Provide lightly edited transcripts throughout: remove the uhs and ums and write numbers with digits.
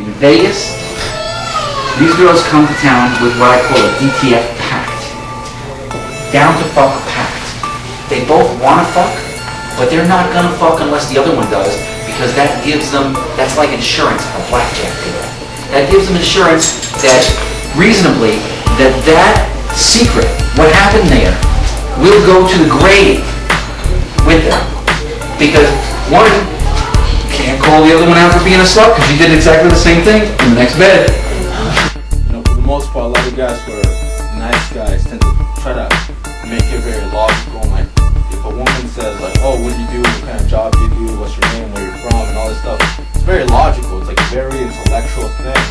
In Vegas, these girls come to town with what I call a DTF pact. Down to fuck pact. They both want to fuck, but they're not going to fuck unless the other one does, because that gives them, that's like insurance, a blackjack deal. That gives them insurance that, reasonably, that secret, what happened there, will go to the grave with them. Because one can't call the other one out for being a slut, because she did exactly the same thing in the next bed. You know, for the most part, a lot of guys who are nice guys tend to try to make it very logical. Like, if a woman says, like, oh, what do you do, what kind of job do you do, what's your name, where you're from, and all this stuff, it's very logical. It's like a very intellectual thing.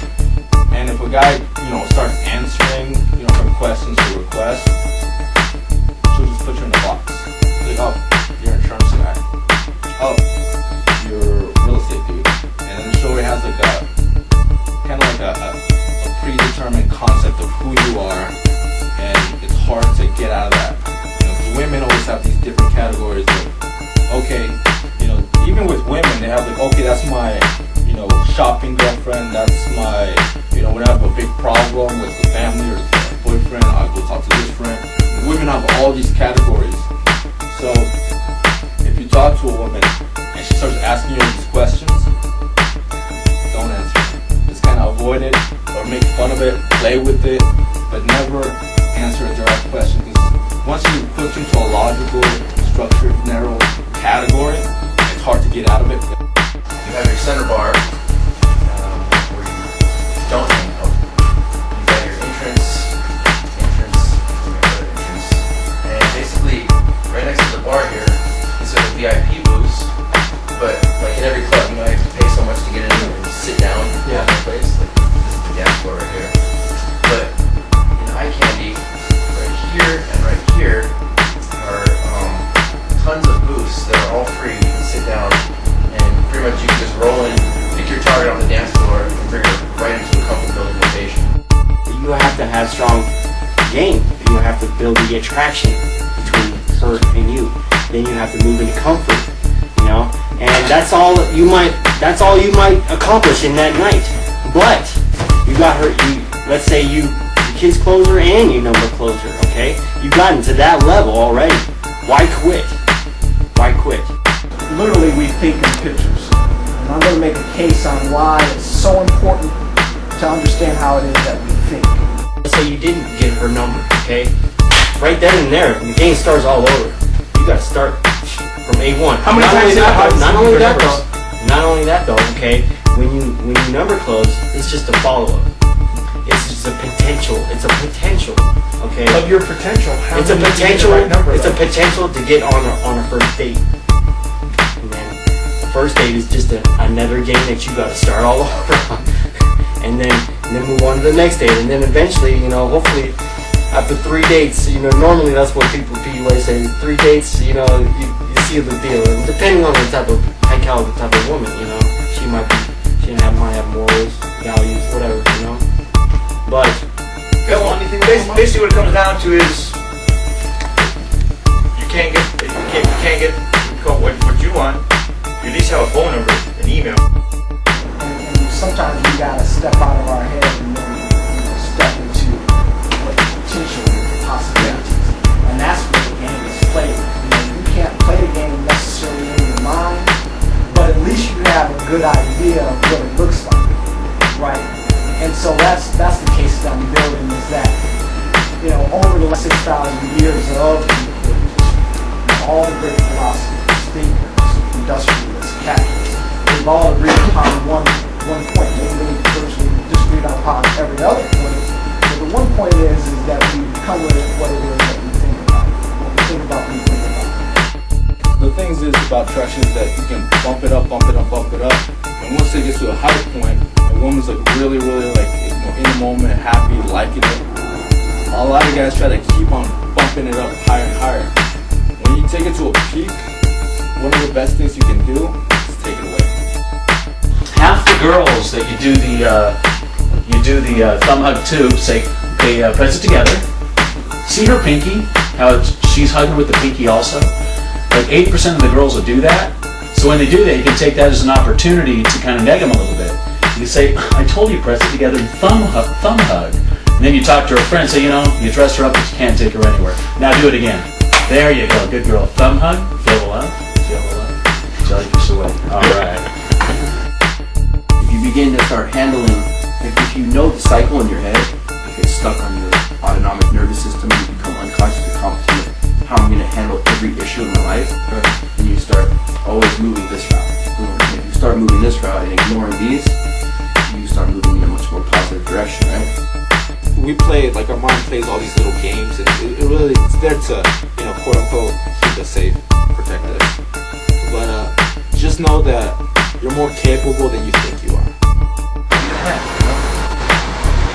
And if a guy, you know, starts answering, you know, her questions or requests, she'll just put you in a box. Like, oh, you're an insurance guy. Oh, you're a real estate dude. And then the show has like a kind of like a predetermined concept of who you are, and it's hard to get out of that. You know, 'cause women always have these different categories of, okay, you know, even with women, they have like, okay, that's my, you know, shopping girlfriend, that's my, you know, when I have a big problem with the family or the boyfriend, I'll go talk to this friend. Women have all these categories. So if you talk to a woman and she starts asking you these questions, don't answer. Just kind of avoid it or make fun of it, play with it, but never answer a direct question, because once you put into a logical, structured, narrow category, it's hard to get out of it. You have your center bar, where you don't hang out. You got your entrance, and basically right next to the bar here is a VIP booth. But like in every club, you know, you have to pay so much to get in there and sit down in the place. Like this is the dance floor right here. But in eye candy, right here and right here are tons of booths that are all free. You can sit down and pretty much you can just roll in, pick your target on the dance floor, and bring her right into a comfort building location. You have to have strong game. You have to build the attraction between her and you. Then you have to move into comfort, you know. And that's all you might accomplish in that night. But you got her. Let's say you kiss closer and you number closer. Okay, you gotten to that level already. Why quit? Why quit? Literally, we think in pictures. And I'm going to make a case on why it's so important to understand how it is that we think. Let's say you didn't get her number, okay? Right then and there, the game starts all over. You got to start from A1. How many times did Not only that though, okay? When you number close, it's just a follow-up. It's just a potential. It's a potential, okay? Of your potential. It's a potential. It's a potential to get on a first date. And then the first date is just another game that you got to start all over on. And then move on to the next date, and then eventually, you know, hopefully, after 3 dates, you know, normally that's what people always say. 3 dates, you know, you seal the deal. And depending on the type of high caliber type of woman, you know, she might have morals, values, whatever, you know. But Basically, what it comes down to is you can't get what you want. You at least have a phone number, an email. And sometimes we gotta step out of our head and then step into what potential possibilities. And that's where the game is played. You know, you can't play the game necessarily in your mind, but at least you have a good idea of what it looks like, right? And so that's the case that I'm building, is that, you know, over the last 6,000 years of all the great philosophers, thinkers, industrialists, capitalists, they've all agreed upon one point. Maybe they virtually disagreed upon every other point, but the one point is that we come with what it is that we think about. What we think about, we think about. The things is about attraction is that you can bump it up, and once it gets to a high point, a woman's like really like, you know, in the moment, happy, liking it. A lot of guys try to keep on bumping it up higher and higher. When you take it to a peak, one of the best things you can do is take it away. Half the girls that you do the thumb hug to, say they press it together, see her pinky, how she's hugging with the pinky also. Like 80% of the girls will do that. So when they do that, you can take that as an opportunity to kind of neg them a little bit. You say, I told you, press it together and thumb hug. And then you talk to her friend, say, you know, you dress her up, but you can't take her anywhere. Now do it again. There you go, good girl. Thumb hug, feel the love, jellyfish away. All right. If you begin to start handling, like if you know the cycle in your head, you get stuck on your autonomic nervous system, you become unconsciously competent with how I'm going to handle every issue in my life, and you start always moving this route. And if you start moving this route and ignoring these, you start moving in a much more positive direction, right? We play, like our mind plays all these little games, and it really, it's there to, you know, quote unquote, keep us safe, protect us. But just know that you're more capable than you think you are.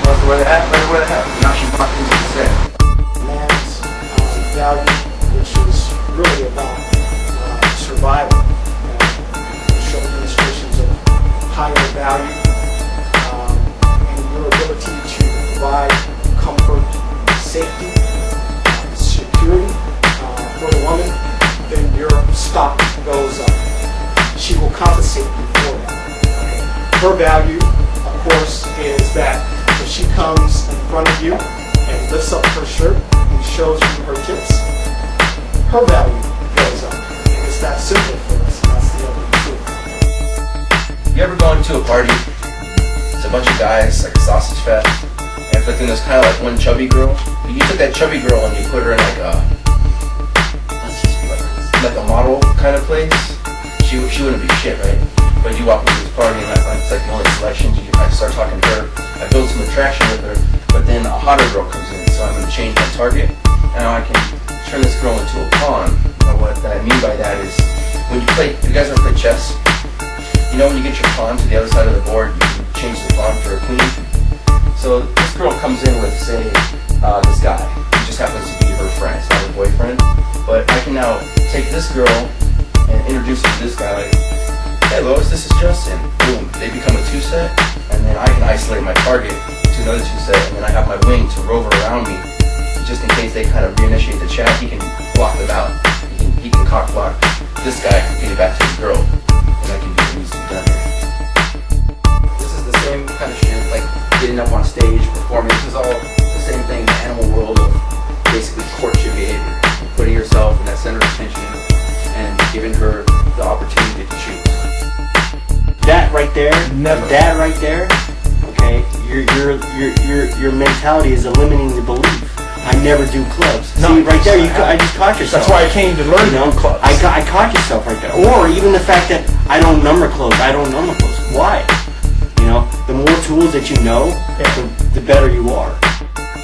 Well, where the hat, where the hat. Now she's not easy to say. Man's value, which is really about survival. Show demonstrations of higher value and your ability to provide comfort, safety, security for the woman, then your stock goes up. She will compensate you for that. Her value, of course, is that if she comes in front of you and lifts up her shirt and shows you her tits, her value goes up. It's that simple for us, and that's the only truth. You ever go into a party, it's a bunch of guys, like a sausage fest, and but then there's kind of like one chubby girl. You took that chubby girl and you put her in like a, let's just be like a model kind of place. She wouldn't be shit, right? But you walk into this party and it's like the only selection. I start talking to her, I build some attraction with her, but then a hotter girl comes in, so I'm going to change my target. And now I can turn this girl into a pawn. And what I mean by that is, when you play, you guys ever play chess? You know when you get your pawn to the other side of the board, you can change the pawn for a queen? So this girl comes in with, say, this guy. He just happens to be her friend, it's not her boyfriend. But I can now take this girl and introduce her to this guy, like, hey Lois, this is Justin. Boom, they become a two-set, and then I can isolate my target to another two-set, and then I have my wing to rover around me, just in case they kind of reinitiate the chat. He can block them out. He can cock block this guy from getting back to his girl, and I can do what needs to be done here. This is the same kind of shit, like getting up on stage, performing. This is all the same thing in the animal world of basically courtship behavior. Putting yourself in that center of attention and giving her the opportunity to choose. That right there, that right there, okay, your mentality is eliminating the belief. I never do clubs. No, see, right there, I just caught yourself. That's why I came to learn clubs. I caught yourself right there. Or even the fact that I don't number close. Why? You know, the more tools that you know, the better you are.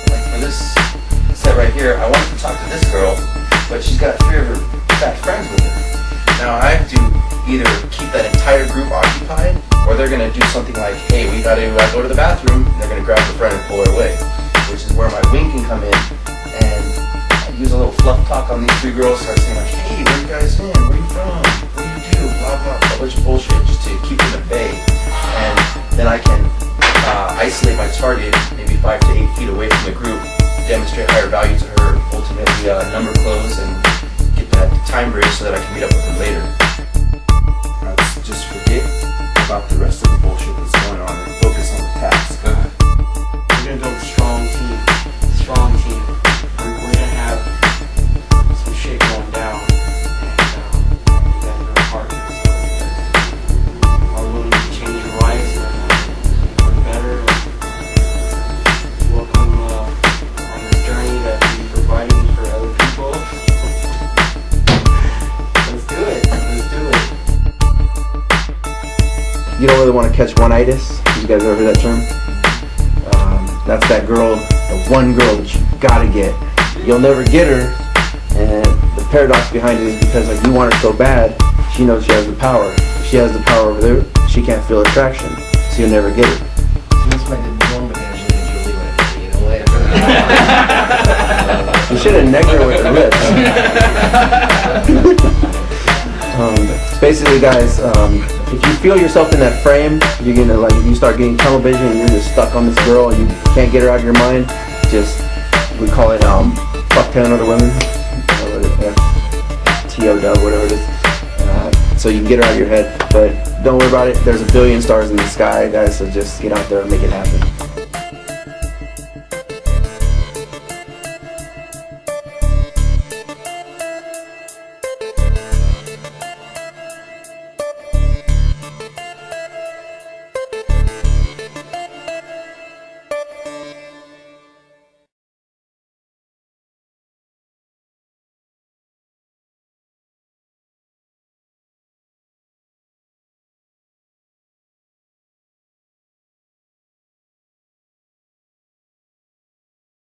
Like for this set right here, I wanted to talk to this girl, but she's got 3 of her fat friends with her. Now I have to either keep that entire group occupied, or they're going to do something like, hey, we got to go to the bathroom, and they're going to grab her friend and pull her away, which is where my wing can come in, and I use a little fluff talk on these 3 girls, start saying like, hey, where you guys been, where you from, what do you do, blah blah, a bunch of bullshit just to keep them at bay, and then I can isolate my target maybe 5 to 8 feet away from the group, demonstrate higher value to her, ultimately number close, and get that time bridge so that I can meet up with her later. Just forget about the rest of the bullshit that's going on and focus on the task. We're gonna build a strong team. We're gonna have some shit going down, and you guys are partners. So you guys are willing to change your lives for the better. Welcome on this journey that we're providing for other people. Let's do it. You don't really want to catch one-itis. You guys ever heard that term? That's that girl, the one girl that you gotta get. You'll never get her, and the paradox behind it is because like you want her so bad, she knows she has the power. If she has the power over there, she can't feel attraction, so you'll never get her. That's why the woman Angelina Jolie, you know, You should have necked her with her lips. Basically, guys, if you feel yourself in that frame, you're gonna like, if you start getting tunnel vision and you're just stuck on this girl and you can't get her out of your mind, just, we call it fuck 10 other women, TOW, whatever it is. so you can get her out of your head. But don't worry about it. There's a billion stars in the sky, guys. So just get out there and make it happen.